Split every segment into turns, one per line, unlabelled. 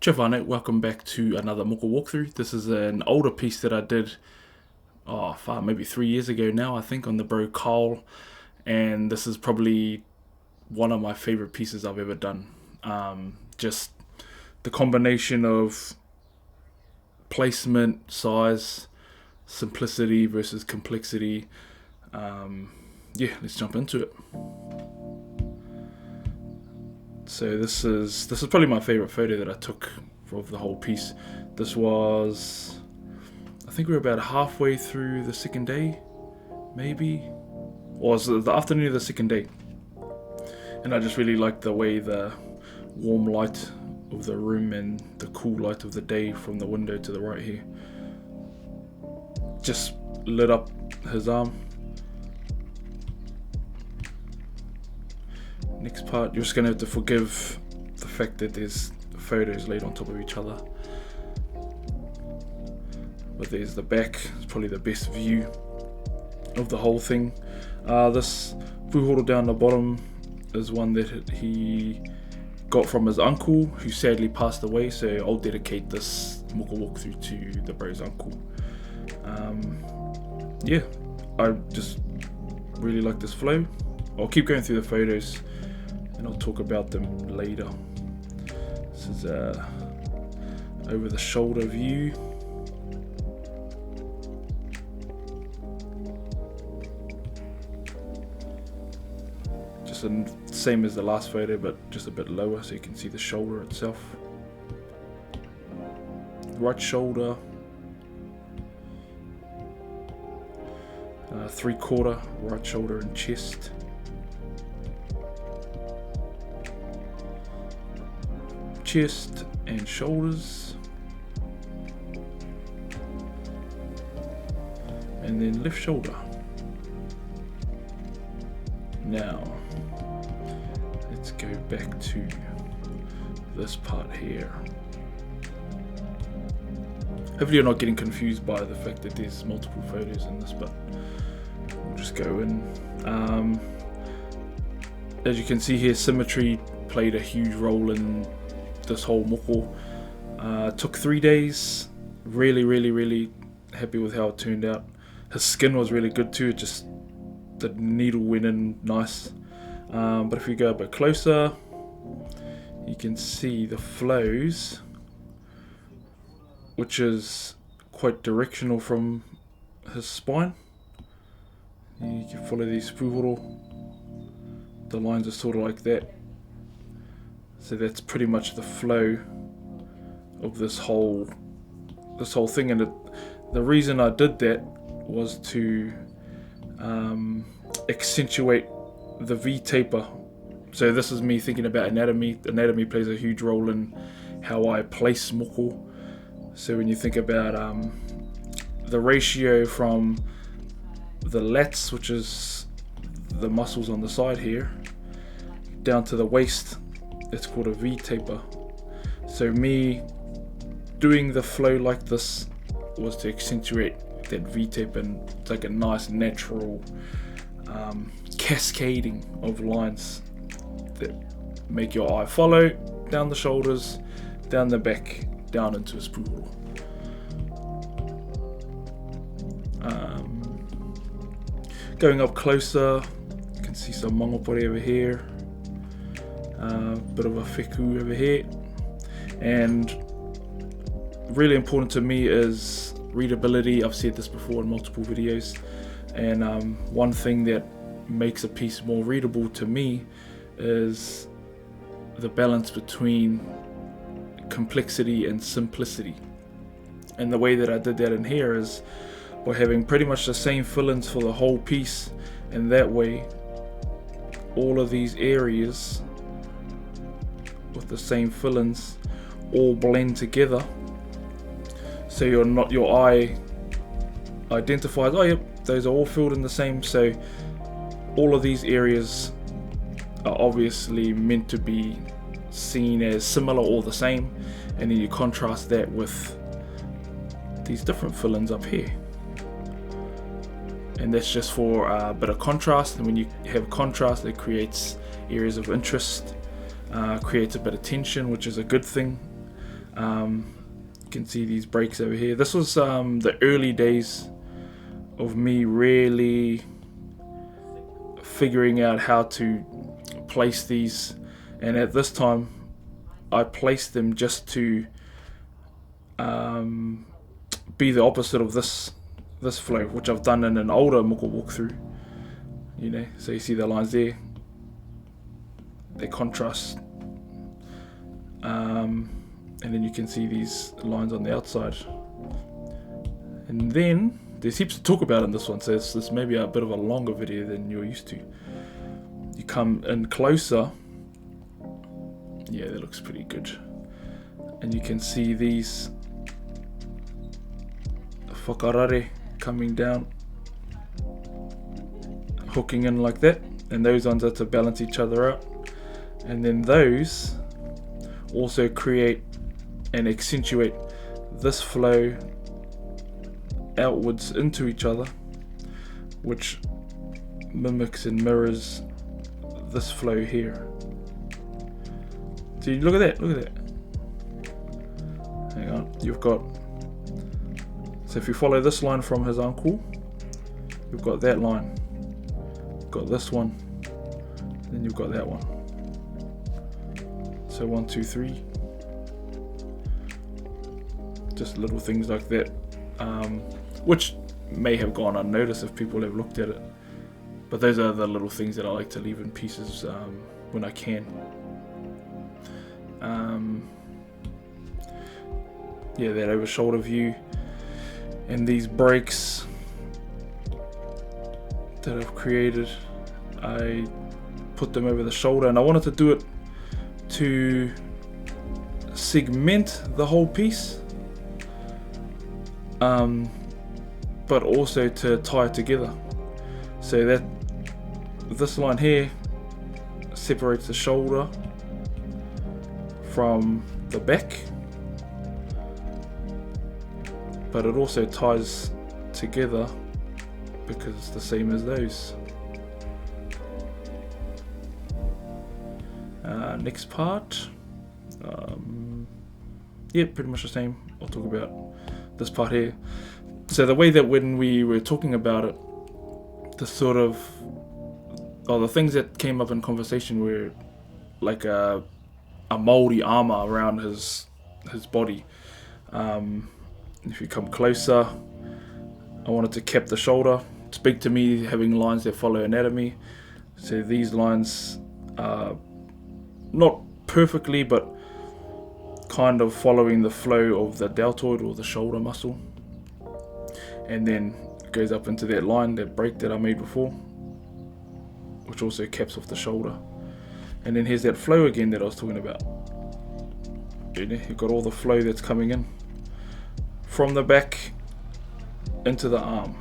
Giovanni, welcome back to another moko walkthrough. This is an older piece that I did, maybe 3 years ago now, I think, on the bro Karl, and this is probably one of my favorite pieces I've ever done. Just the combination of placement, size, simplicity versus complexity. Let's jump into it. So this is probably my favorite photo that I took of the whole piece. This was, I think we were about halfway through the second day, maybe, or was it the afternoon of the second day? And I just really liked the way the warm light of the room and the cool light of the day from the window to the right here just lit up his arm. Next part, you're just going to have to forgive the fact that there's photos laid on top of each other. But there's the back, it's probably the best view of the whole thing. This puhoro down the bottom is one that he got from his uncle, who sadly passed away, so I'll dedicate this moko walkthrough to the bro's uncle. I just really like this flow. I'll keep going through the photos and I'll talk about them later. This is a over the shoulder view. Just the same as the last photo, but just a bit lower so you can see the shoulder itself. Right shoulder. 3/4 right shoulder and chest. Chest and shoulders, and then left shoulder. Now let's go back to this part here. Hopefully you're not getting confused by the fact that there's multiple photos in this, but we'll just go in. As you can see here, Symmetry played a huge role in this whole moko. Took 3 days. Really happy with how it turned out. His skin was really good too. Just the needle went in nice. But if we go a bit closer, you can see the flows, which is quite directional from his spine. You can follow these puhoro. The lines are sort of like that. So that's pretty much the flow of this whole thing, and the reason I did that was to accentuate the V taper. So this is me thinking about anatomy. Anatomy plays a huge role in how I place moko. So when you think about the ratio from the lats, which is the muscles on the side here, down to the waist, it's called a V taper. So me doing the flow like this was to accentuate that V taper, and it's like a nice natural cascading of lines that make your eye follow down the shoulders, down the back, down into his puhoro. Going up closer, you can see some mangopori over here. Bit of a whiku over here, and really important to me is readability. I've said this before in multiple videos, and one thing that makes a piece more readable to me is the balance between complexity and simplicity. And the way that I did that in here is by having pretty much the same fill-ins for the whole piece, and that way all of these areas with the same fill-ins all blend together, so your eye identifies, oh yep, those are all filled in the same. So all of these areas are obviously meant to be seen as similar or the same, and then you contrast that with these different fill-ins up here, and that's just for a bit of contrast. And when you have contrast, it creates areas of interest, creates a bit of tension, which is a good thing. You can see these breaks over here. This was the early days of me really figuring out how to place these, and at this time I placed them just to be the opposite of this flow, which I've done in an older moko walkthrough. You know, so you see the lines there, they contrast, and then you can see these lines on the outside. And then there's heaps to talk about in this one, so this may be a bit of a longer video than you're used to. You come in closer, yeah, that looks pretty good, and you can see these whakarare coming down, hooking in like that, and those ones are to balance each other out, and then those also create and accentuate this flow outwards into each other, which mimics and mirrors this flow here. So you look at that, hang on, you've got, so if you follow this line from his uncle, you've got that line, you've got this one, then you've got that one. So 1, 2, 3, just little things like that, which may have gone unnoticed if people have looked at it, but those are the little things that I like to leave in pieces when I can. Yeah, that over shoulder view and these breaks that I've created, I put them over the shoulder, and I wanted to do it to segment the whole piece, but also to tie it together, so that this line here separates the shoulder from the back, but it also ties together because it's the same as those. Next part, yeah, pretty much the same. I'll talk about this part here. So the way that when we were talking about it, the sort of, the things that came up in conversation were like a Māori armor around his body. If you come closer, I wanted to cap the shoulder, speak to me having lines that follow anatomy. So these lines are not perfectly, but kind of following the flow of the deltoid or the shoulder muscle, and then it goes up into that line, that break that I made before, which also caps off the shoulder. And then here's that flow again that I was talking about. You've got all the flow that's coming in from the back into the arm,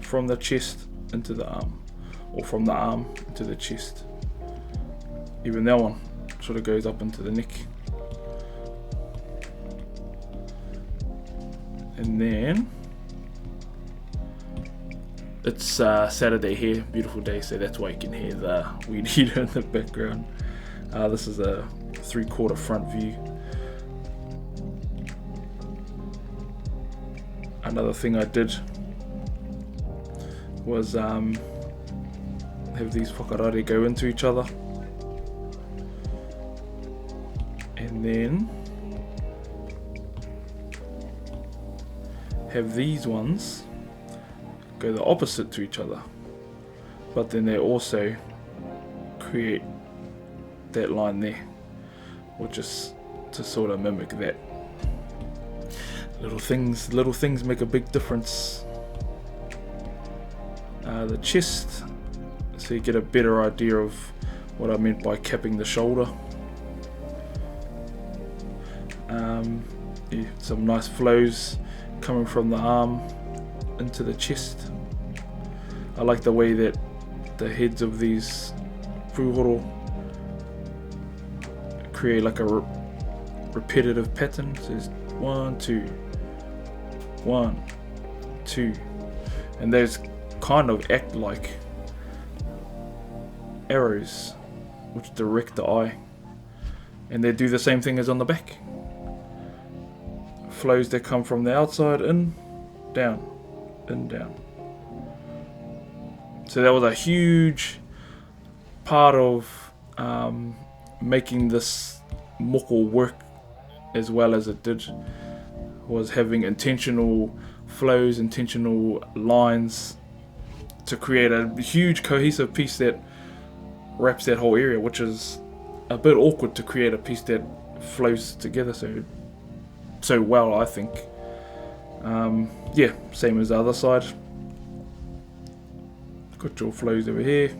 from the chest into the arm, or from the arm into the chest. Even that one sort of goes up into the neck. And then it's Saturday here, beautiful day, so that's why you can hear the weed eater in the background. This is a 3/4 front view. Another thing I did was have these whakarare go into each other, and then have these ones go the opposite to each other, but then they also create that line there, which is to sort of mimic that. Little things make a big difference. The chest, so you get a better idea of what I meant by capping the shoulder. Yeah, some nice flows coming from the arm into the chest. I like the way that the heads of these puhoro create like a repetitive pattern. So it's 1, 2, 1, 2, and those kind of act like arrows which direct the eye, and they do the same thing as on the back. flows that come from the outside, in, down, in, down. So that was a huge part of making this moko work as well as it did, was having intentional flows, intentional lines to create a huge cohesive piece that wraps that whole area, which is a bit awkward to create a piece that flows together so well, I think. Yeah, same as the other side. Got your flows over here,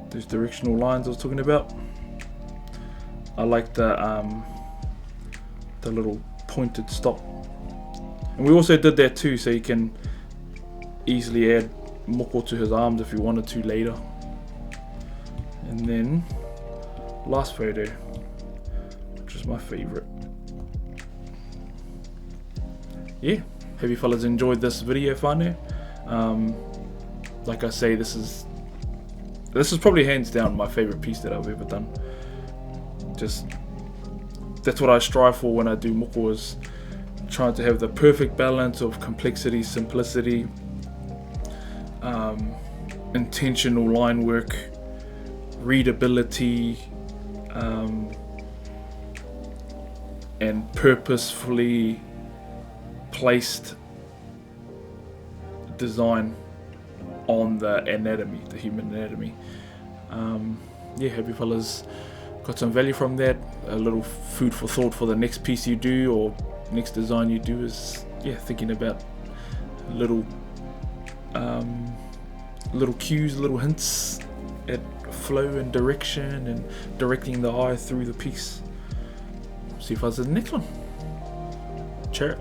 those directional lines I was talking about. I like the little pointed stop, and we also did that too, so you can easily add moko to his arms if you wanted to later. And then last photo, which is my favorite. Yeah, hope you fellas enjoyed this video, whānau. Like I say, this is probably hands down my favorite piece that I've ever done. Just, that's what I strive for when I do moko, is trying to have the perfect balance of complexity, simplicity, intentional line work, readability, and purposefully placed design on the anatomy, the human anatomy. Yeah, hope you fellas got some value from that. A little food for thought for the next piece you do or next design you do, is thinking about little cues, little hints at flow and direction, and directing the eye through the piece. See you fellas in the next one. Cheers.